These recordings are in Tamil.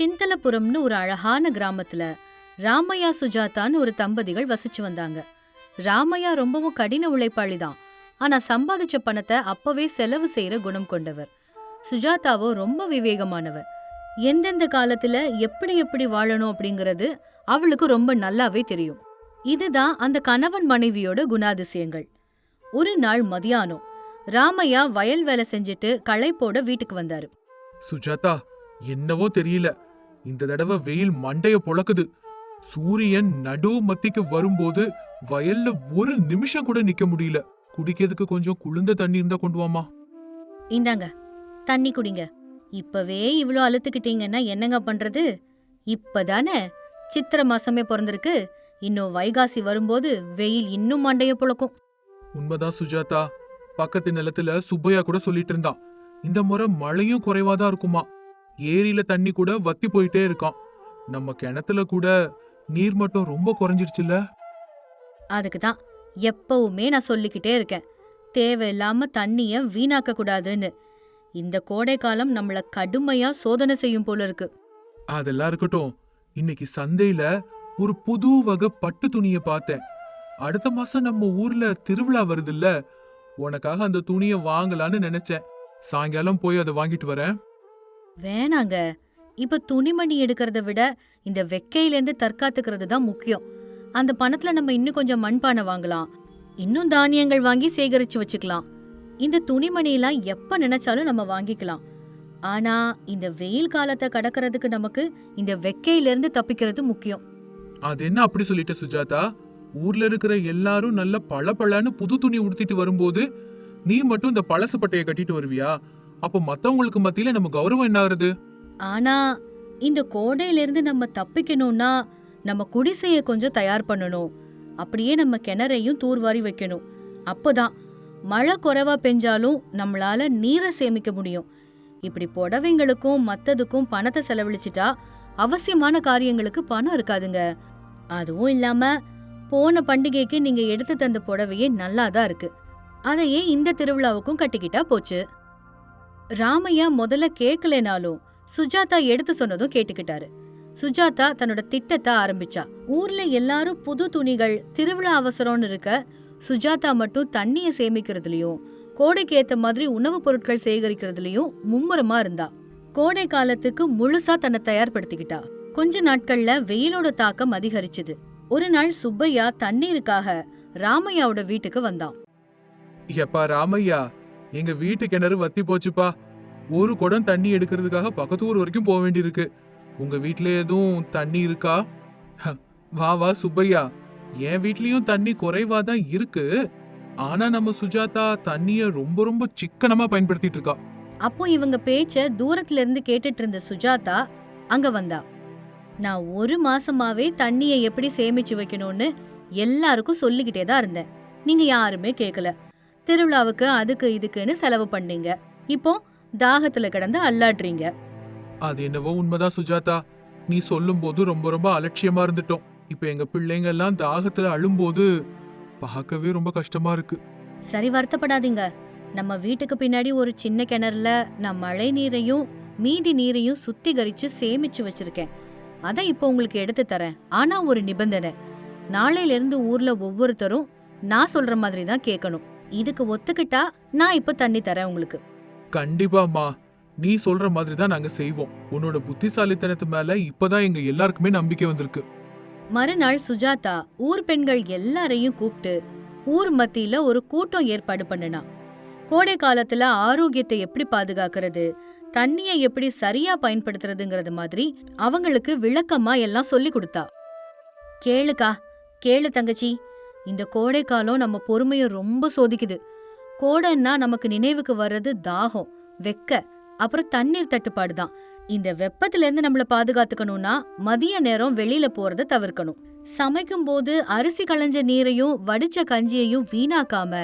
சிந்தலபுரம்னு ஒரு அழகான கிராமத்துல ராமையா சுஜாதான்னு ஒரு தம்பதிகள் வசிச்சு வந்தாங்க. ராமையா ரொம்பவும் கடின உழைப்பாளிதான். ஆனா சம்பாதிச்ச பணத்தை அப்பவே செலவு செய்யற குணம் கொண்டவர். சுஜாதாவோ ரொம்ப விவேகமானவர். எந்தெந்த காலத்துல எப்படி எப்படி வாழணும் அப்படிங்கறது அவளுக்கு ரொம்ப நல்லாவே தெரியும். இதுதான் அந்த கணவன் மனைவியோட குணாதிசயங்கள். ஒரு நாள் மதியானம் ராமையா வயல் வேலை செஞ்சுட்டு களைப்போட வீட்டுக்கு வந்தாரு. சுஜாதா, என்னவோ தெரியல, இந்த தடவை வெயில் மண்டைய பொளக்குது. சூரியன் நடு மத்திக்கு வரும்போது வயல்ல ஒரு நிமிஷம் கூட நிக்க முடியல. குடிக்கிறதுக்கு கொஞ்சம் குளிர்ந்த தண்ணி இருந்தா கொண்டு வாமா. இந்தாங்க, தண்ணி குடிங்க. இப்பவே இவ்ளோ அழுத்துக்கிட்டீங்கன்னா என்னங்க பண்றது? இப்பதானே சித்திரை மாசமே பிறந்திருக்கு. இன்னும் வைகாசி வரும்போது வெயில் இன்னும் மண்டைய புழக்கும். உண்மைதான் சுஜாதா, பக்கத்து நிலத்துல சுப்பையா கூட சொல்லிட்டு இருந்தான், இந்த முறை மழையும் குறைவாதான் இருக்குமா. ஏரியில தண்ணி கூட வத்தி போயிட்டே இருக்கான். நம்ம கிணத்துல கூட நீர் மட்டம் ரொம்ப குறைஞ்சிருச்சுல. அதுக்குதான் எப்பவுமே நான் சொல்லிக்கிட்டே இருக்கேன், தேவையில்லாம தண்ணிய வீணாக்க கூடாதுன்னு. இந்த கோடை காலம் நம்மள கடுமையா சோதனை செய்யும் போல இருக்கு. அதெல்லாம் இருக்கட்டும், இன்னைக்கு சந்தையில ஒரு புது வகை பட்டு துணிய பார்த்தேன். அடுத்த மாசம் நம்ம ஊர்ல திருவிழா வருதுல்ல, உனக்காக அந்த துணிய வாங்கலான்னு நினைச்சேன். சாயங்காலம் போய் அதை வாங்கிட்டு வரேன். வேணாங்க, இப்ப துணிமணி எடுக்கிறத விட இந்த வெக்கையிலேருந்து தற்காத்துக்கிறது தான் முக்கியம். அந்த பணத்துல நம்ம இன்னும் கொஞ்சம் மண்பானை வாங்கலாம், இன்னும் தானியங்கள் வாங்கி சேகரிச்சு வச்சுக்கலாம். இந்த துணிமணியெல்லாம் எப்ப நினைச்சாலும் நம்ம வாங்கிக்கலாம். ஆனா இந்த வெயில் காலத்தை கடக்கிறதுக்கு நமக்கு இந்த வெக்கையிலிருந்து தப்பிக்கிறது முக்கியம். அது என்ன அப்படி சொல்லிட்ட சுஜாதா? ஊர்ல இருக்கிற எல்லாரும் நல்ல பளபளன்னு புது துணி உடுத்திட்டு வரும்போது நீ மட்டும் இந்த பழசு பட்டைய கட்டிட்டு வருவியா? அப்ப மத்தவங்களுக்கு மத்தியில நம்ம கௌரவம் என்ன ஆகுறது? ஆனா இந்த கோடையிலிருந்து நம்ம தப்பிக்கணும்னா நம்ம குடிசைய கொஞ்சம் தயார் பண்ணணும். அப்படியே நம்ம கிணறையும் தூர்வாரி வைக்கணும். அப்போதான் மழை குறைவா பெஞ்சாலும் நம்மளால நீரை சேமிக்க முடியும். இப்படி புடவைங்களுக்கும் மத்ததுக்கும் பணத்தை செலவழிச்சிட்டா அவசியமான காரியங்களுக்கு பணம் இருக்காதுங்க. அதுவும் இல்லாம போன பண்டிகைக்கு நீங்க எடுத்து தந்த புடவையே நல்லாதான் இருக்கு. அதையே இந்த திருவிழாவுக்கும் கட்டிக்கிட்டா போச்சு. ராமையா முதல்ல கேட்கலனாலும் சுஜாதா எடுத்து சொன்னதும் கேட்டுக்கிட்டாரு. சுஜாதா தன்னோட திட்டத்தை ஆரம்பிச்சா. ஊர்ல எல்லாரும் புது துணிகள், திருவிழா அவசரம்னு இருக்க, சுஜாதா மட்டும் தண்ணிய சேமிக்கிறதுலயும் கோடைக்கு ஏத்த மாதிரி உணவுப் பொருட்கள் சேகரிக்கிறதுலயும் மும்முரமா இருந்தா. கோடை காலத்துக்கு முழுசா தன்னை தயார்படுத்திக்கிட்டா. கொஞ்ச நாட்கள்ல வெயிலோட தாக்கம் அதிகரிச்சுது. ஒரு நாள் சுப்பையா தண்ணீருக்காக ராமையாவோட வீட்டுக்கு வந்தான். எப்பா ராமையா, எங்க வீட்டு கிணறு வத்தி போச்சுப்பா. ஒரு குடம் தண்ணி எடுக்கிறதுக்காக பக்கத்து ஊர் வரைக்கும் போக வேண்டியிருக்கு. உங்க வீட்ல எதுவும் தண்ணி இருக்கா? வா வா சுப்பையா, என் வீட்லயும் தண்ணி குறைவாதான் இருக்கு. ஆனா நம்ம சுஜாதா தண்ணிய ரொம்ப ரொம்ப சிக்கனமா பயன்படுத்திட்டு இருக்கா. அப்போ இவங்க பேச்ச தூரத்துல இருந்து கேட்டுட்டு இருந்த சுஜாதா அங்க வந்தா. நான் ஒரு மாசமாவே தண்ணிய எப்படி சேமிச்சு வைக்கணும்னு எல்லாருக்கும் சொல்லிக்கிட்டே தான் இருந்தேன். நீங்க யாருமே கேட்கல. திருவிழாவுக்கு அதுக்கு இதுக்குன்னு செலவு பண்ணீங்க. இப்போ தாகத்துல கிடந்து அல்லாடுறீங்க. அது என்னவோ உண்மைதான் சுஜாதா, நீ சொல்லும் போது ரொம்ப ரொம்ப அலட்சியமா இருந்துட்டோம். இப்ப எங்க பிள்ளைங்க எல்லாம் தாகத்துல அழும்போது பார்க்கவே ரொம்ப கஷ்டமா இருக்கு. சரி, வருத்தப்படாதீங்க. நம்ம வீட்டுக்கு பின்னாடி ஒரு சின்ன கிணறுல நான் மழை நீரையும் மீதி நீரையும் சுத்திகரிச்சு சேமிச்சு வச்சிருக்கேன். அதை இப்போ உங்களுக்கு எடுத்து தரேன். ஆனா ஒரு நிபந்தனை, நாளையில இருந்து ஊர்ல ஒவ்வொருத்தரும் நான் சொல்ற மாதிரி தான் கேட்கணும். இதுக்கு ஒத்துக்கிட்டா நான் இப்ப தண்ணி தரேன் உங்களுக்கு. கண்டிப்பாமா, நீ சொல்ற மாதிரி தான் நாங்க செய்வோம். உன்னோட புத்திசாலித்தனத்து மேல இப்பதான் எங்க எல்லாருக்குமே நம்பிக்கை வந்திருக்கு. மறுநாள் சுஜாதா ஊர் பெண்கள் எல்லாரையும் கூப்பிட்டு ஊர் மத்தியில ஒரு கூட்டம் ஏற்பாடு பண்ணுனா. கோடை காலத்துல ஆரோக்கியத்தை எப்படி பாதுகாக்கிறது, தண்ணியை எப்படி சரியா பயன்படுத்துறதுங்கிறது மாதிரி அவங்களுக்கு விளக்கமா எல்லாம் சொல்லி கொடுத்தா. கேளுக்கா, கேளு தங்கச்சி, இந்த கோடை காலம் நம்ம பொறுமைய ரொம்ப சோதிக்குது. கோடைன்னா நமக்கு நினைவுக்கு வர்றது தாகம், வெக்க, அப்புறம் தண்ணீர் தட்டுப்பாடு தான். இந்த வெப்பத்துல இருந்து நம்மள பாதுகாத்துக்கணும்னா மதிய நேரம் வெளியில போறத தவிர்க்கணும். சமைக்கும் போது அரிசி களைஞ்ச நீரையும் வடிச்ச கஞ்சியையும் வீணாக்காம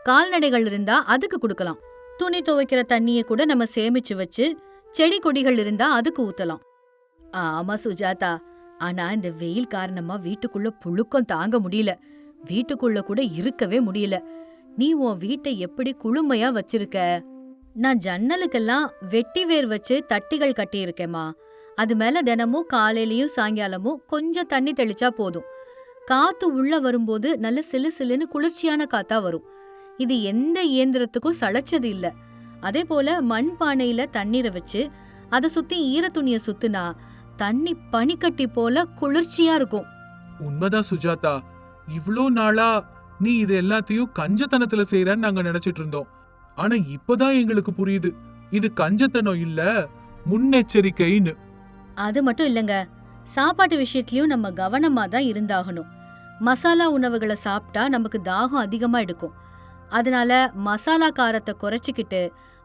கால்நடைகள் இருந்தா அதுக்கு கொடுக்கலாம். துணி துவைக்கிற தண்ணிய கூட நம்ம சேமிச்சு வச்சு செடி கொடிகள் இருந்தா அதுக்கு ஊத்தலாம். ஆமா சுஜாதா, ஆனா இந்த வெயில் காரணமா வீட்டுக்குள்ள புழுக்கம் தாங்க முடியல. வீட்டுக்குள்ள கூட இருக்கவே முடியல. நீ உன் வீட்டை எப்படி குளுமையா வச்சிருக்க? நான் ஜன்னலுக்கெல்லாம் வெட்டி வேர் வச்சு தட்டிகள் கட்டி இருக்கேமா. அது மேல தினமும் காலையிலயும் சாயங்காலமும் கொஞ்சம் தண்ணி தெளிச்சா போதும். காத்து உள்ள வரும்போது நல்ல சிலு சிலுன்னு குளிர்ச்சியான காத்தா வரும். இது எந்த இயந்திரத்துக்கும் சளைச்சது இல்ல. அதே போல மண் பானையில தண்ணீரை வச்சு அதை சுத்தி ஈர துணிய சுத்துனா தண்ணி பனிக்கட்டி போல குளிர்ச்சியா இருக்கும். உண்மைதான் சுஜாதா. இவ்ளோ நாளா நீ இது எல்லாத்தையும் கஞ்சத்தனத்துல செய்யறன்னு நாங்க நினைச்சிட்டு இருந்தோம். ஆனா இப்பதான் எங்களுக்கு புரியுது, இது கஞ்சத்தனம் இல்ல, முன்னெச்சரிக்கைன்னு. அது மட்டும் இல்லங்க, சாப்பாட்டு விஷயத்திலயும் நம்ம கவனமா தான் இருந்தாகணும். மசாலா உணவுகளை சாப்பிட்டா நமக்கு தாகம் அதிகமா எடுக்கும். அதனால மசாலா காரத்தை குறைச்சிக்கிட்டு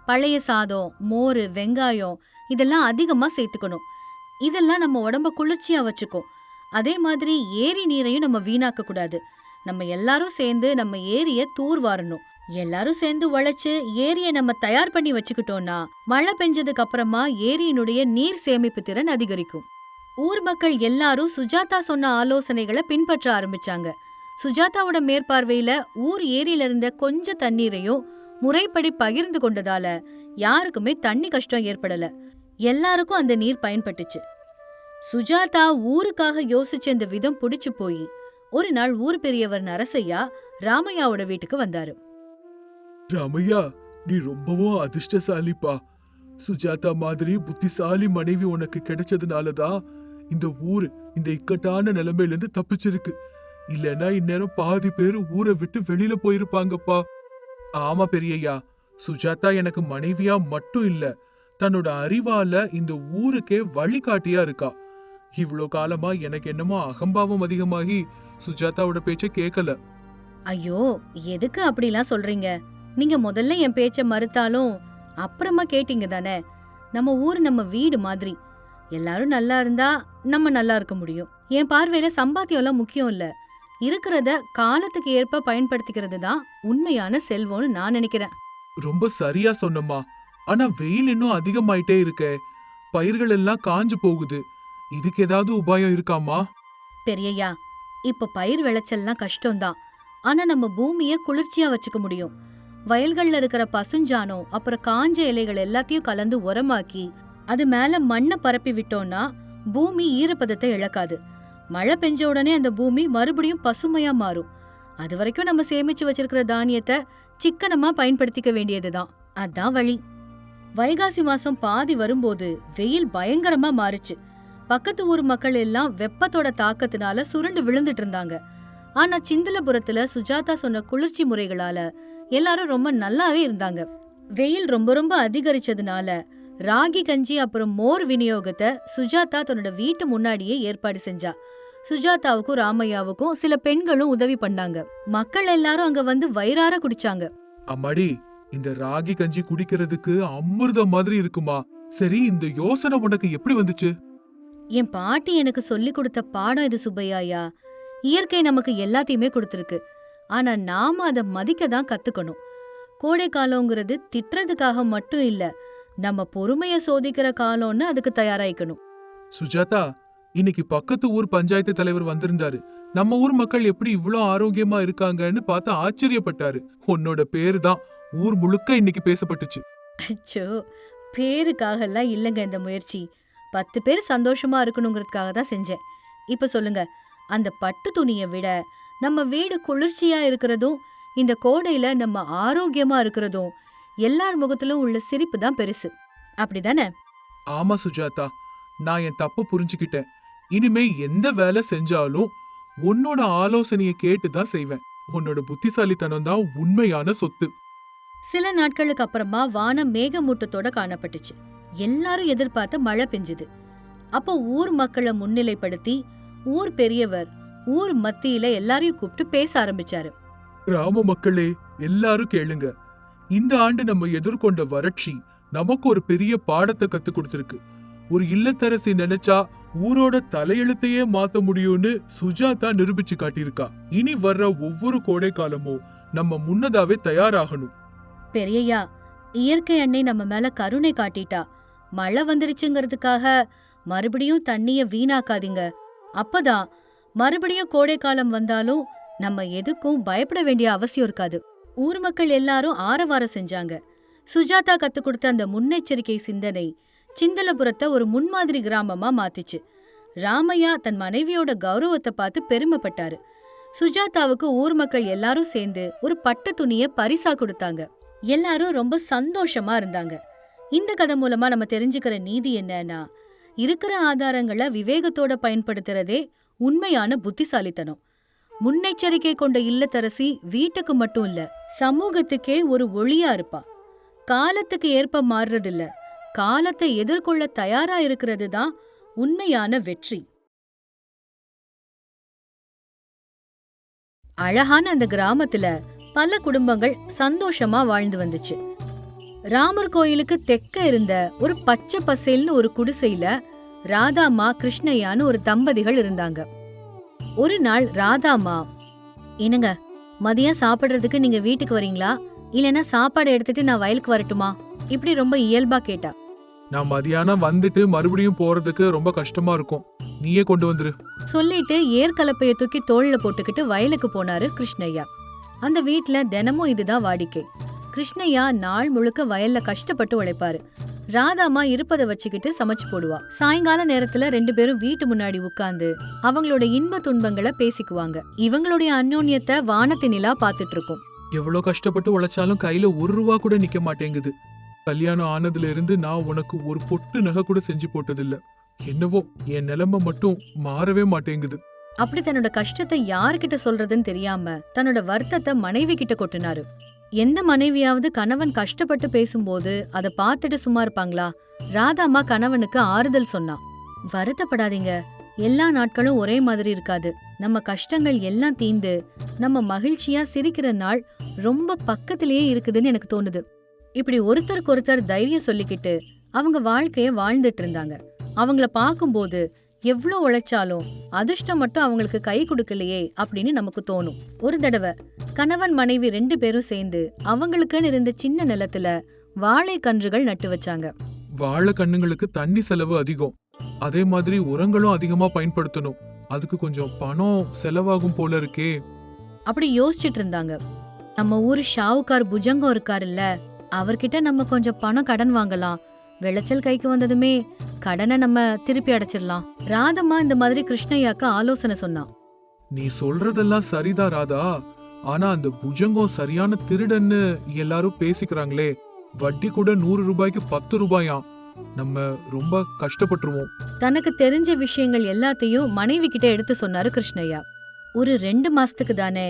பழைய சாதம், மோர், வெங்காயம் இதெல்லாம் அதிகமா சேர்த்துக்கணும். இதெல்லாம் நம்ம உடம்ப குளிர்ச்சியா வச்சுக்கும். அதே மாதிரி ஏரி நீரையும் நம்ம வீணாக்க கூடாது. நம்ம எல்லாரும் சேர்ந்து நம்ம ஏரிய தூர்வாரணும். எல்லாரும் சேர்ந்து உழைச்சு ஏரியை நம்ம தயார் பண்ணி வச்சுக்கிட்டோம்னா மழை பெஞ்சதுக்கு அப்புறமா ஏரியினுடைய நீர் சேமிப்பு திறன் அதிகரிக்கும். ஊர் மக்கள் எல்லாரும் சுஜாதா சொன்ன ஆலோசனைகளை பின்பற்ற ஆரம்பிச்சாங்க. சுஜாதாவோட மேற்பார்வையில ஊர் ஏரியில இருந்த கொஞ்ச தண்ணீரையும் முறைப்படி பகிர்ந்து கொண்டதால யாருக்குமே தண்ணி கஷ்டம் ஏற்படல. எல்லாருக்கும் அந்த நீர் பயன்பட்டுச்சு. சுஜாதா ஊருக்காக யோசிச்ச இந்த விதம் புடிச்சு போய் ஒரு நாள் ஊர் பெரியவர் நரசையா ராமையாவோட வீட்டுக்கு வந்தாரு. ராமையா, நீ ரொம்பவும் அதிர்ஷ்டசாலிப்பா. சுஜாதா மாதிரி புத்திசாலி மனைவி உனக்கு கிடைச்சதுனாலதான் இந்த ஊரு இந்த இக்கட்டான நிலைமையில இருந்து தப்பிச்சிருக்கு. இல்லனா இந்நேரம் பாதி பேரு ஊரை விட்டு வெளியில போயிருப்பாங்கப்பா. ஆமா பெரியய்யா, சுஜாதா எனக்கு மனைவியா மட்டும் இல்ல, தன்னோட அறிவால இந்த ஊருக்கே வழிகாட்டியா இருக்கா. இவ்ளோ காலமா எனக்கு என்னமோ அகம்பாவம் அதிகமாகி சுஜாதாவோட பேச்ச கேட்கல. ஐயோ, எதுக்கு அப்படிலாம் சொல்றீங்க? நீங்க முதல்ல என் பேச்ச மறுத்தாலும் அப்புறமா கேட்டீங்க தானே. நம்ம ஊர் நம்ம வீடு மாதிரி. எல்லாரும் நல்லா இருந்தா நம்ம நல்லா இருக்க முடியும். என் பார்வையில சம்பாத்தியம் எல்லாம் முக்கியம் இல்ல, இருக்கிறத காலத்துக்கு ஏற்ப பயன்படுத்திக்கிறது தான் உண்மையான செல்வம்னு நான் நினைக்கிறேன். ரொம்ப சரியா சொன்னம்மா. ஆனா வெயில் இன்னும் அதிகமாயிட்டே இருக்கே, பயிர்கள் எல்லாம் காஞ்சு போகுது. இதுக்கு ஏதாவது உபாயம் இருக்காமா? பெரியய்யா, இப்ப பயிர் விளைச்சல்லாம் கஷ்டம்தான். ஆனா நம்ம பூமிய குளிர்ச்சியா வச்சுக்க முடியும். வயல்கள்ல இருக்கிற பசுஞ்சாணம் அப்புறம் காஞ்ச இலைகள் எல்லாத்தையும் கலந்து உரமாக்கி அது மேல மண்ணை பரப்பி விட்டோம்னா பூமி ஈரப்பதத்தை இழக்காது. மழை பெஞ்ச உடனே அந்த பூமி மறுபடியும் பசுமையா மாறும். அது வரைக்கும் நம்ம சேமிச்சு வச்சிருக்கிற தானியத்தை சிக்கனமா பயன்படுத்திக்க வேண்டியதுதான். அதான் வழி. வைகாசி மாசம் பாதி வரும்போது வெயில் பயங்கரமா மாறுச்சு. பக்கத்து ஊர் மக்கள் எல்லாம் வெப்பத்தோட தாக்கத்தினால சுருண்டு விழுந்துட்டு இருந்தாங்க. ஆனா சிந்தலபுரத்துல சுஜாதா சொன்ன குளிர்ச்சி முறைகளால எல்லாரும் ரொம்ப நல்லாவே இருந்தாங்க. வெயில் ரொம்ப ரொம்ப அதிகரிச்சதுனால ராகி கஞ்சி அப்புறம் மோர் விநியோகத்தை சுஜாதா தன்னோட வீட்டு முன்னாடியே ஏற்பாடு செஞ்சா. சுஜாதாவுக்கும் ராமையாவுக்கும் சில பெண்களும் உதவி பண்ணாங்க. மக்கள் எல்லாரும் அங்க வந்து வயிறார குடிச்சாங்க. அம்மாடி, இந்த ராகி கஞ்சி குடிக்கிறதுக்கு அமிர்தம் மாதிரி இருக்குமா? சரி, இந்த யோசனை உனக்கு எப்படி வந்துச்சு? என் பாட்டி எனக்கு சொல்லி கொடுத்த பாடம் இது சுப்பையா. இயற்கை நமக்கு எல்லாத்தையுமே கொடுத்துருக்கு. ஆனா நாம அதை மதிக்க தான் கத்துக்கணும். கோடை காலங்கிறது திட்டுறதுக்காக மட்டும் இல்ல, நம்ம பொறுமைய சோதிக்கிற காலம்னு அதுக்கு தயாராயிக்கணும். சுஜாதா, இன்னைக்கு பக்கத்து ஊர் பஞ்சாயத்து தலைவர் வந்திருந்தாரு. நம்ம ஊர் மக்கள் எப்படி இவ்ளோ ஆரோக்கியமா இருக்காங்கன்னு பார்த்து ஆச்சரியப்பட்டாரு. உன்னோட பேரு தான் ஊர் முழுக்க இன்னைக்கு பேசப்பட்டுச்சு. அச்சோ, பேருக்காக எல்லாம் இல்லங்க இந்த முயற்சி. 10 பேர் சந்தோஷமா இருக்கணுங்கிறதுக்காக தான் செஞ்சேன். இப்ப சொல்லுங்க, அந்த பட்டு துணியை விட நம்ம வீடு குளிர்ச்சியா இருக்கிறதும் இந்த கோடையில நம்ம ஆரோக்கியமா இருக்கிறதும் எல்லார் முகத்திலும் உள்ள சிரிப்பு தான் பெருசு. அப்படிதானே? ஆமா சுஜாதா, நான் என் தப்ப புரிஞ்சுக்கிட்டேன். இனிமே எந்த வேலை செஞ்சாலும் உன்னோட ஆலோசனையை கேட்டுதான் செய்வேன். உன்னோட புத்திசாலித்தனம் தான் உண்மையான சொத்து. சில நாட்களுக்கு அப்புறமா வானம் மேகமூட்டத்தோட காணப்பட்டுச்சு. எல்லாரும் எதிர்பார்த்த மழை பெஞ்சுது. அப்போ ஊர் மக்களை முன்னிலைப்படுத்தி ஊர் பெரியவர் ஊர் மத்தியில எல்லாரையும் கூப்பிட்டு பேச ஆரம்பிச்சாரு. கிராம மக்களே, எல்லாரும் கேளுங்க. இந்த ஆண்டு நம்ம எதிர்கொண்ட வறட்சி நமக்கு ஒரு பெரிய பாடத்தை கத்து கொடுத்திருக்கு. ஒரு இல்லத்தரசி நினைச்சா ஊரோட தலையெழுத்தையே மாத்த முடியும்னு சுஜாதா நிரூபிச்சு காட்டியிருக்கா. இனி வர்ற ஒவ்வொரு கோடை காலமும் நம்ம முன்னதாவே தயாராகணும். பெரியய்யா, இயற்கை அன்னை நம்ம மேல கருணை காட்டிட்டா. மழை வந்துருச்சுங்கிறதுக்காக மறுபடியும் தண்ணிய வீணாக்காதீங்க. அப்பதான் மறுபடியும் கோடை காலம் வந்தாலும் நம்ம எதுக்கும் பயப்பட வேண்டிய அவசியம் இருக்காது. ஊர் மக்கள் எல்லாரும் ஆரவாரம் செஞ்சாங்க. சுஜாதா கத்து கொடுத்த அந்த முன்னெச்சரிக்கை சிந்தனை சிந்தலபுரத்தை ஒரு முன்மாதிரி கிராமமா மாத்திச்சு. ராமையா தன் மனைவியோட கௌரவத்தை பார்த்து பெருமைப்பட்டாரு. சுஜாதாவுக்கு ஊர் மக்கள் எல்லாரும் சேர்ந்து ஒரு பட்டு துணிய பரிசா கொடுத்தாங்க. எல்லாரும் ரொம்ப சந்தோஷமா இருந்தாங்க. இந்த கதை மூலமா நம்ம தெரிஞ்சுக்கிற நீதி என்னன்னா, இருக்கிற ஆதாரங்களை விவேகத்தோட பயன்படுத்துறதே உண்மையான புத்திசாலித்தனம். முன்னெச்சரிக்கை கொண்ட இல்லத்தரசி வீட்டுக்கு மட்டும் இல்ல, சமூகத்துக்கே ஒரு ஒளியா இருப்பா. காலத்துக்கு ஏற்ப மாறுறதில்ல, காலத்தை எதிர்கொள்ள தயாரா இருக்கிறது தான் உண்மையான வெற்றி. அழகான அந்த கிராமத்துல பல குடும்பங்கள் சந்தோஷமா வாழ்ந்து வந்துச்சு. ராமர் கோயிலுக்கு தெற்க இருந்த ஒரு பச்சை பசேல்னு ஒரு குடிசையில ராதாமா கிருஷ்ணய்யான்னு ஒரு தம்பதிகள் இருந்தாங்க. ஒரு நாள் ராதாமா, என்னங்க மதியம் சாப்பிடுறதுக்கு நீங்க வீட்டுக்கு வரீங்களா, இல்லைன்னா சாப்பாடு எடுத்துட்டு நான் வயலுக்கு வரட்டுமா, இப்படி ரொம்ப இயல்பா கேட்டா. நான் மதியானம் வந்துட்டு மறுபடியும் போறதுக்கு ரொம்ப கஷ்டமா இருக்கும், நீயே கொண்டு வந்துரு சொல்லிட்டு ஏற்கலப்பைய தூக்கி தோள்ல போட்டுக்கிட்டு வயலுக்கு போனாரு கிருஷ்ணய்யா. அந்த வீட்ல தினமும் இதுதான் வாடிக்கை. கிருஷ்ணய்யா நாள் முழுக்க வயல்ல கஷ்டப்பட்டு உழைப்பாரு. ராதாமா இருப்பதை வச்சுக்கிட்டு சமைச்சு போடுவா. சாயங்கால நேரத்துல 2 பேரும் வீட்டு முன்னாடி உட்கார்ந்து அவங்களோட இன்ப துன்பங்களை பேசிக்குவாங்க. இவங்களுடைய அந்யோன்யத்தை வானத்து நிலா பாத்துட்டு இருக்கும். எவ்வளவு கஷ்டப்பட்டு உழைச்சாலும் கையில 1 ரூபா கூட நிக்க மாட்டேங்குது. கல்யாணம் ஆனதுல இருந்து நான் உனக்கு ஒரு பொட்டு நகை கூட செஞ்சு போட்டதில்ல. என்னவோ என் நிலைமை மட்டும் மாறவே மாட்டேங்குது. அப்படி தன்னோட கஷ்டத்தை யாருக்கிட்ட சொல்றதுன்னு தெரியாம தன்னோட வருத்தத்தை மனைவி கிட்ட கொட்டினாரு. எந்த மனைவியாவது கணவன் கஷ்டப்பட்டு பேசும்போது அதை பார்த்துட்டு சும்மா இருப்பாங்களா? ராதாமா கணவனுக்கு ஆறுதல் சொன்னா. வருத்தப்படாதீங்க, எல்லா நாட்களும் ஒரே மாதிரி இருக்காது. நம்ம கஷ்டங்கள் எல்லாம் தீந்து நம்ம மகிழ்ச்சியா சிரிக்கிற நாள் ரொம்ப பக்கத்திலேயே இருக்குதுன்னு எனக்கு தோணுது. இப்படி ஒருத்தருக்கு ஒருத்தர் தைரியம் சொல்லிக்கிட்டு அவங்க வாழ்க்கைய வாழ்ந்துட்டு இருந்தாங்க. அவங்கள பார்க்கும்போது எவ்ளோ உழைச்சாலும் அதிர்ஷ்டம் மட்டும் அவங்களுக்கு கை கொடுக்கலையே அப்படின்னு நமக்கு தோணும். ஒரு தடவை கணவன் மனைவி 2 பேரும் சேர்ந்து அவங்களுக்குன்னு இருந்த சின்ன நிலத்துல வாழை கன்றுகள் நட்டு வச்சாங்க. வாழை கண்ணுங்களுக்கு தண்ணி செலவு அதிகம், அதே மாதிரி உரங்களும் அதிகமா பயன்படுத்தணும். அதுக்கு கொஞ்சம் பணம் செலவாகும் போல இருக்கே. அப்படி யோசிச்சுட்டு இருந்தாங்க. நம்ம ஊரு ஷாவுக்கார் புஜங்கம் இருக்காருல்ல, அவர்கிட்ட நம்ம கொஞ்சம் பணம் கடன் வாங்கலாம். விளைச்சல் கைக்கு வந்ததுமே கடனை நம்ம திருப்பி அடைச்சிடலாம். ராதம்மா இந்த மாதிரி கிருஷ்ணய்யாக்கு ஆலோசனை சொன்னான். நீ சொல்றதெல்லாம் சரிதான் ராதா, ஆனா அந்த புஜங்கம் சரியான திருடன்னு எல்லாரும் பேசிக்கிறாங்களே. வட்டி கூட 100 ரூபாய்க்கு 10 ரூபாயாம். நம்ம ரொம்ப கஷ்டப்பட்டுருவோம். தனக்கு தெரிஞ்ச விஷயங்கள் எல்லாத்தையும் மனைவி கிட்ட எடுத்து சொன்னாரு கிருஷ்ணய்யா. ஒரு 2 மாசத்துக்கு தானே,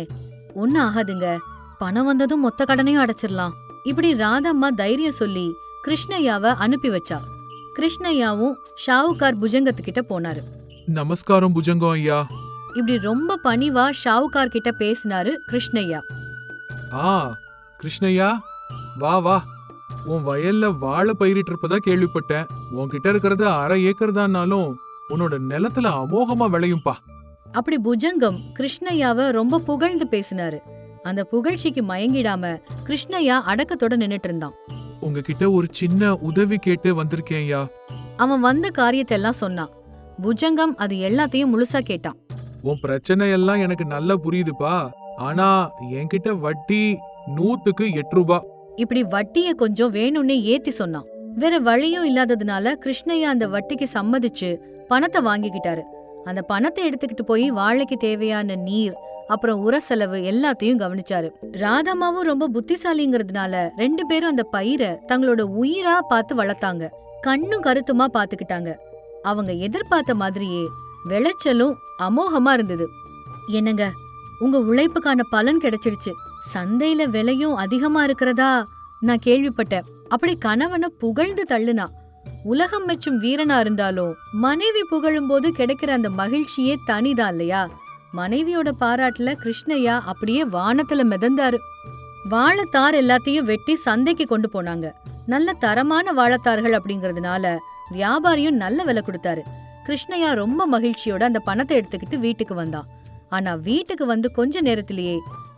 ஒன்னும் ஆகாதுங்க, பணம் வந்ததும் மொத்த கடனையும் அடைச்சிடலாம். இப்படி ராதம்மா தைரியம் சொல்லி கிருஷ்ணய்யாவை அனுப்பி வச்சா. கிருஷ்ணய்யாவும் ஷாவுக்கார் புஜங்கத்துக்கிட்ட போனாரு. நமஸ்காரம் புஜங்கம் ஐயா. இப்படி ரொம்ப பணிவா ஷாவுக்கார் கிட்ட பேசினாரு கிருஷ்ணய்யா. கிருஷ்ணய்யா, வா வா, உன் வயல்ல வாழை பயிரிட்டு இருப்பதா கேள்விப்பட்டேன். உன்கிட்ட இருக்கிறது 1/2 ஏக்கர் தான்னாலும் உன்னோட நிலத்துல அமோகமா விளையும்பா. அப்படி புஜங்கம் கிருஷ்ணய்யாவை ரொம்ப புகழ்ந்து பேசினாரு. அந்த புகழ்ச்சிக்கு மயங்கிடாம கிருஷ்ணய்யா அடக்கத்தோட நின்னுட்டு இருந்தான். உங்ககிட்ட ஒரு சின்ன உதவி கேட்டு வந்திருக்கேன் ஐயா. அவன் வந்த காரியத்தை எல்லாம் சொன்னான். புஜங்கம் அது எல்லாத்தையும் முழுசா கேட்டான். உன் பிரச்சனை எல்லாம் எனக்கு நல்லா புரியுதுப்பா, ஆனா என்கிட்ட வட்டி 100க்கு 8 ரூபாய். இப்படி வட்டிய கொஞ்சம் வேணும்னே ஏத்தி சொன்னான். வேற வழியும் இல்லாததுனால கிருஷ்ணய்யா அந்த வட்டிக்கு சம்மதிச்சு பணத்தை வாங்கிக்கிட்டாரு. அந்த பணத்தை எடுத்துக்கிட்டு போய் வாழைக்கு தேவையான நீர், அப்புறம் உர செலவு எல்லாத்தையும் கவனிச்சாரு. ராதாமாவும் ரொம்ப புத்திசாலிங்கிறதுனால 2 பேரும் அந்த பயிரை தங்களோட உயிரா பார்த்து வளர்த்தாங்க. கண்ணும் கருத்துமா பாத்துக்கிட்டாங்க. அவங்க எதிர்பார்த்த மாதிரியே விளைச்சலும் அமோகமா இருந்தது. என்னங்க, உங்க உழைப்புக்கான பலன் கிடைச்சிருச்சு. சந்தையில விலையும் அதிகமா இருக்கிறதா நான் கேள்விப்பட்டேன். அப்படி கணவனை புகழ்ந்து தள்ளுனா. உலகம் மெச்சும் வீரனா இருந்தாலும் மனைவி புகழும் போது கிடைக்கிற அந்த மகிழ்ச்சியே தனிதான் இல்லையா? மனைவியோட பாராட்டுல கிருஷ்ணய்யா அப்படியே வானத்துல மிதந்தாரு. வாழைத்தார் எல்லாத்தையும் வெட்டி சந்தைக்கு கொண்டு போனாங்க. நல்ல தரமான வாழைத்தார்கள் அப்படிங்கறதுனால வியாபாரியும் நல்ல விலை கொடுத்தாரு. கிருஷ்ணய்யா ரொம்ப மகிழ்ச்சியோட அந்த பணத்தை எடுத்துக்கிட்டு வீட்டுக்கு வந்தான். ஆனா வீட்டுக்கு வந்து கொஞ்ச நேரத்திலேயே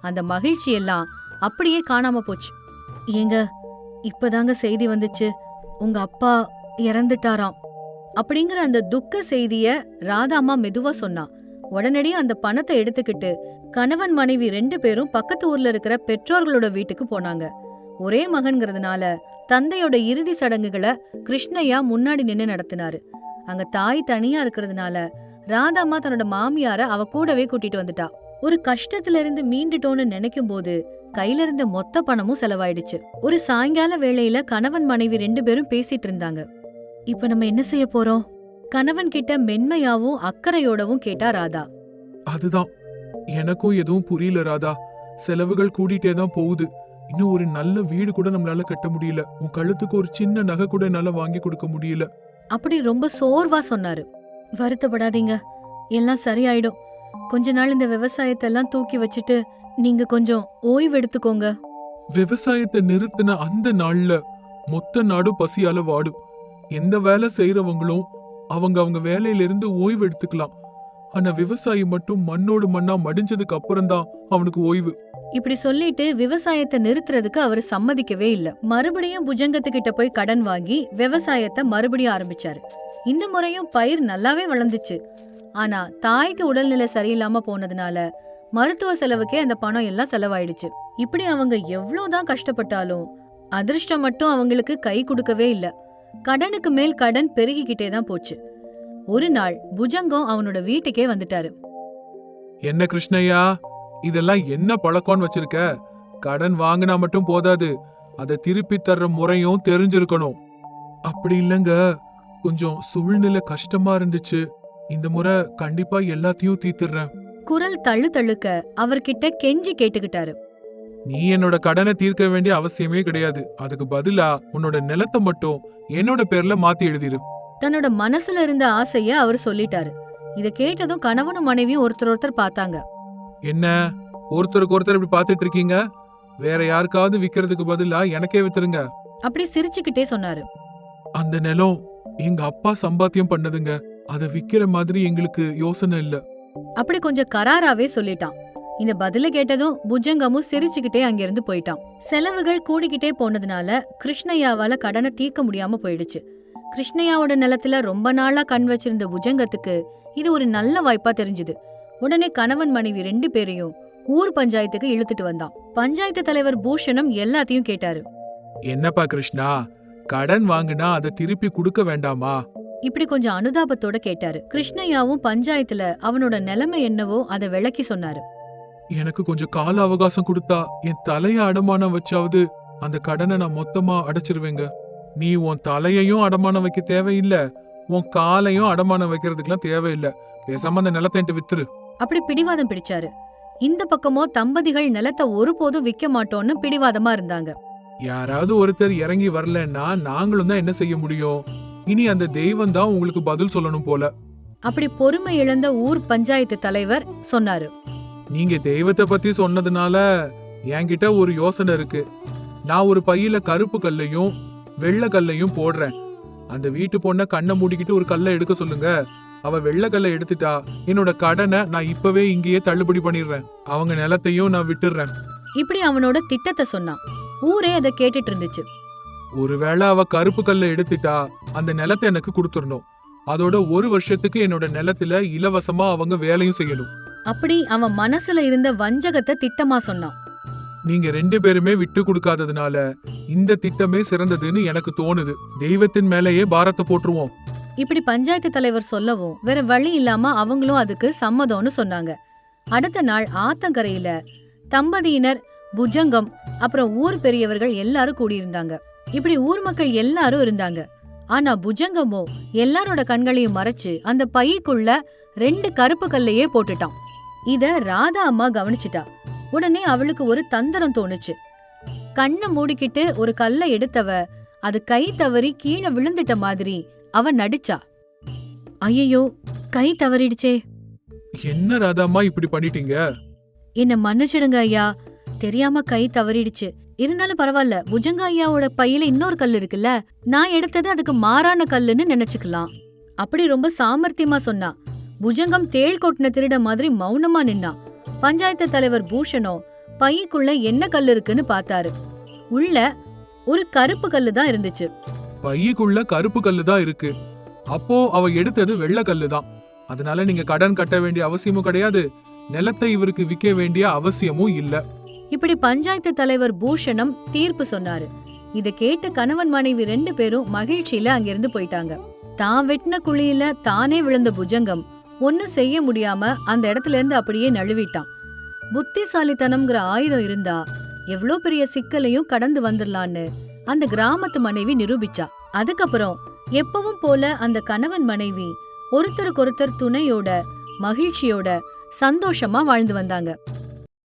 அந்த மகிழ்ச்சி எல்லாம் அப்படியே காணாம போச்சு. ஏங்க, இப்பதாங்க செய்தி வந்துச்சு, உங்க அப்பா இறந்துட்டாராம் அப்படிங்கிற அந்த துக்க செய்திய ராதாமா மெதுவா சொன்னா. உடனடியே அந்த பணத்தை எடுத்துக்கிட்டு கணவன் மனைவி 2 பேரும் பக்கத்து ஊர்ல இருக்கிற பெற்றோர்களோட வீட்டுக்கு போனாங்க. ஒரே மகன்கிறதுனால தந்தையோட இறுதி சடங்குகளை கிருஷ்ணய்யா முன்னாடி நின்னு நடத்தினாரு. அங்க தாய் தனியா இருக்கிறதுனால ராதாம்மா தன்னோட மாமியார அவ கூடவே கூட்டிட்டு வந்துட்டா. ஒரு கஷ்டத்துல இருந்து மீண்டுட்டோன்னு நினைக்கும் போது கையில இருந்த மொத்த பணமும் செலவாயிடுச்சு. ஒரு சாயங்கால வேளையில கணவன் மனைவி 2 பேரும் பேசிட்டு இருந்தாங்க. இப்ப நம்ம என்ன செய்ய போறோம்? கணவன் கிட்ட மென்மையாவும் அக்கறையோடவும் கேட்டா ராதா. அதுதான் எனக்கும் எதுவும் புரியல ராதா. செலவுகள் கூடிட்டே தான் போகுது. இன்னும் ஒரு நல்ல வீடு கூட நம்மளால கட்ட முடியல. உன் கழுத்துக்கு ஒரு சின்ன நகை கூட என்னால வாங்கி கொடுக்க முடியல. அப்படி ரொம்ப சோர்வா சொன்னாரு. வருத்தப்படாதீங்க, எல்லாம் சரியாயிடும். கொஞ்ச நாள் இந்த விவசாயத்தை எல்லாம் தூக்கி வச்சுட்டு நீங்க கொஞ்சம் ஓய்வு எடுத்துக்கோங்க. விவசாயத்தை நிறுத்தின அந்த நாள்ல மொத்த நாடு பசியால வாடும். எந்த வேலை செய்யறவங்களும் அவங்க வேலையில இருந்து ஓய்வு எடுத்துக்கலாம். ஆனா விவசாயி மட்டும் மண்ணோடு மண்ணா மடிஞ்சதுக்கு அப்புறம்தான் அவனுக்கு ஓய்வு. இப்படி சொல்லிட்டு விவசாயத்தை நிறுத்துறதுக்கு அவரு சம்மதிக்கவே இல்ல. மறுபடியும் புஜங்கத்துக்கிட்ட போய் கடன் வாங்கி விவசாயத்தை மறுபடியும் ஆரம்பிச்சாரு. இந்த முறையும் பயிர் நல்லாவே வளர்ந்துச்சு. ஆனா தாய்க்கு உடல்நிலை சரியில்லாம போனதுனால மருத்துவ செலவுக்கே அந்த பணம் எல்லாம் செலவாயிடுச்சு. இப்படி அவங்க எவ்வளவுதான் கஷ்டப்பட்டாலும் அதிர்ஷ்டம் மட்டும் அவங்களுக்கு கை கொடுக்கவே இல்ல. கடனுக்கு மேல் கடன் பெருகிக்கிட்டே தான் போச்சு. ஒரு நாள் புஜங்கம் அவனோட வீட்டுக்கே வந்துட்டாரு. என்ன கிருஷ்ணய்யா, இதெல்லாம் என்ன பழக்கம்னு வச்சிருக்க? கடன் வாங்கினா மட்டும் போதாது, அதை திருப்பி தர்ற முறையும் தெரிஞ்சிருக்கணும். அப்படி இல்லங்க, கொஞ்சம் சூழ்நிலை கஷ்டமா இருந்துச்சு. இந்த முறை கண்டிப்பா எல்லாத்தையும் தீர்த்துறேன். குரல் தள்ளு தள்ளுக்க அவர்கிட்ட கெஞ்சி கேட்டுக்கிட்டாரு. நீ என்னோட கடனை தீர்க்க வேண்டிய அவசியமே கிடையாது. அதுக்கு பதிலா உன்னோட நிலத்தை மட்டும் என்னோட பேர்ல மாத்தி எழுதிரு. தன்னோட மனசுல இருந்த ஆசைய அவர் சொல்லிட்டாரு. இத கேட்டதும் கணவனும் மனைவியும் ஒருத்தர் பார்த்தாங்க. என்ன ஒருத்தருக்கு ஒருத்தர் இப்படி பாத்துட்டு இருக்கீங்க? வேற யாருக்காவது விக்கிறதுக்கு பதிலா எனக்கே வித்துருங்க. அப்படி சிரிச்சுக்கிட்டே சொன்னாரு. அந்த நிலம் எங்க அப்பா சம்பாத்தியம் பண்ணதுங்க. அதை விக்கிற மாதிரி எங்களுக்கு யோசனை இல்ல. அப்படி கொஞ்சம் கராராவே சொல்லிட்டான். இந்த பதில கேட்டதும் புஜங்கமும் சிரிச்சுக்கிட்டே அங்கிருந்து போயிட்டான். செலவுகள் கூடிக்கிட்டே போனதுனால கிருஷ்ணய்யாவால கடனை தீர்க்க முடியாம போயிடுச்சு. கிருஷ்ணய்யாவோட நிலத்துல ரொம்ப நாளா கண் வச்சிருந்த புஜங்கத்துக்கு இது ஒரு நல்ல வாய்ப்பா தெரிஞ்சுது. உடனே கணவன் மனைவி 2 பேரையும் ஊர் பஞ்சாயத்துக்கு இழுத்துட்டு வந்தான். பஞ்சாயத்து தலைவர் பூஷணம் எல்லாத்தையும் கேட்டாரு. என்னப்பா கிருஷ்ணா, கடன் வாங்குனா அதை திருப்பி கொடுக்க வேண்டாமா? இப்படி கொஞ்சம் அனுதாபத்தோட கேட்டாரு. கிருஷ்ணய்யாவும் பஞ்சாயத்துல அவனோட நிலைமை என்னவோ அதை விளக்கி சொன்னாரு. எனக்கு கொஞ்சம் கால அவகாசம் கொடுத்தா என் தலைய அடமானம் வச்சாவது அந்த கடனை நான் மொத்தமா அடைச்சிருவேங்க. நீ உன் தலையையும் அடமானம் வைக்க தேவையில்ல, உன் காலையும் அடமானம் வைக்கிறதுக்கெல்லாம் தேவையில்லை. பேசாம அந்த நிலத்தை வித்துரு. அப்படி பிடிவாதம் பிடிச்சாரு. இந்த பக்கமோ தம்பதிகள் நிலத்தை ஒருபோதும் விற்க மாட்டோம்னு பிடிவாதமா இருந்தாங்க. யாராவது ஒருத்தர் இறங்கி வரலன்னா நாங்களும் தான் என்ன செய்ய முடியும்? இனி அந்த தெய்வம் தான் உங்களுக்கு பதில் சொல்லணும் போல. அப்படி பொறுமை இழந்த ஊர் பஞ்சாயத்து தலைவர் சொன்னாரு. நீங்க தெய்வத்தை பத்தி சொன்னதுனால என்கிட்ட ஒரு யோசனை இருக்கு. நான் ஒரு பையில கருப்பு கல்லையும் வெள்ளை கல்லையும் போடுறேன். அந்த வீட்டு பொண்ண கண்ணை மூடிக்கிட்டு ஒரு கல்லை எடுக்க சொல்லுங்க. அவ வெள்ளை கல்லை எடுத்துட்டா என்னோட கடனை நான் இப்பவே இங்கேயே தள்ளுபடி பண்ணிடுறேன். அவங்க நிலத்தையும் நான் விட்டுடுறேன். இப்படி அவனோட திட்டத்தை சொன்னான். ஊரே அதை கேட்டுட்டு இருந்துச்சு. ஒருவேளை அவ கருப்பு கல்லை எடுத்துட்டா அந்த நிலத்தை எனக்கு கொடுத்துடணும். அதோட 1 வருஷத்துக்கு என்னோட நிலத்துல இலவசமா அவங்க வேலையும் செய்யணும். அப்படி அவன் மனசுல இருந்த வஞ்சகத்தை திட்டமா சொன்னான். நீங்க 2 பேருமே விட்டு கொடுக்காததுனால இந்த திட்டமே சிறந்ததுன்னு எனக்கு தோணுது. தெய்வத்தின் மேலேயே பாரத்தை போட்டுருவோம். இப்படி பஞ்சாயத்து தலைவர் சொல்லவும் வேற வழி இல்லாம அவங்களும் அதுக்கு சம்மதம்னு சொன்னாங்க. அடுத்த நாள் ஆத்தங்கரையில தம்பதியினர், புஜங்கம், அப்புறம் ஊர் பெரியவர்கள் எல்லாரும் கூடியிருந்தாங்க. இப்படி ஊர் மக்கள் எல்லாரும் இருந்தாங்க. ஆனா புஜங்கமோ எல்லாரோட கண்களையும் மறைச்சு அந்த பைக்குள்ள 2 கருப்பு கல்லையே போட்டுட்டான். இத ராதா அம்மா கவனிச்சுட்டா. உடனே அவளுக்கு ஒரு தந்திரம் தோணுச்சு. கண்ணை மூடிக்கிட்டு ஒரு கல்லை எடுத்தவ அது கை தவறி கீழே விழுந்துட்ட மாதிரி அவ நடிச்சா. ஐயோ, கை தவறிடுச்சே. என்ன ராதாம்மா இப்படி பண்ணிட்டீங்க? என்ன மன்னிச்சிடுங்க ஐயா, தெரியாம கை தவறிடுச்சு. இருந்தாலும் பரவாயில்ல, புஜங்க ஐயாவோட பையில இன்னொரு கல் இருக்குல்ல, நான் எடுத்தது அதுக்கு மாறான கல்லுன்னு நினைச்சுக்கலாம். அப்படி ரொம்ப சாமர்த்தியமா சொன்னா. புஜங்கம் தேள் கொட்டின திருட மாதிரி மௌனமா நின்னா. பஞ்சாயத்து தலைவர் பூஷணோ பைக்குள்ள என்ன கல் இருக்குன்னு பார்த்தாரு. உள்ள ஒரு கருப்பு கல்லு தான் இருந்துச்சு. பைக்குள்ள கருப்பு கல்லு தான் இருக்கு. அப்போ அவ எடுத்தது வெள்ளை கல்லு தான். அதனால நீங்க கடன் கட்ட வேண்டிய அவசியமும் கிடையாது, நிலத்தை இவருக்கு விற்க வேண்டிய அவசியமும் இல்ல. இப்படி பஞ்சாயத்து தலைவர் பூஷணம் தீர்ப்பு சொன்னாரு. இத கேட்ட கணவன் மனைவி 2 பேரும் மகிழ்ச்சியில அங்கிருந்து போயிட்டாங்க. தான் வெட்டின குழியில தானே விழுந்த புஜங்கம் ஒன்னும் செய்ய முடியாம அந்த இடத்துல இருந்து அப்படியே நழுவிட்டான். புத்திசாலித்தனம்ங்கிற ஆயுதம் இருந்தா எவ்ளோ பெரிய சிக்கலையும் கடந்து வந்துடலான்னு அந்த கிராமத்து மனைவி நிரூபிச்சா. அதுக்கப்புறம் எப்பவும் போல அந்த கணவன் மனைவி ஒருத்தருக்கொருத்தர் துணையோட மகிழ்ச்சியோட சந்தோஷமா வாழ்ந்து வந்தாங்க.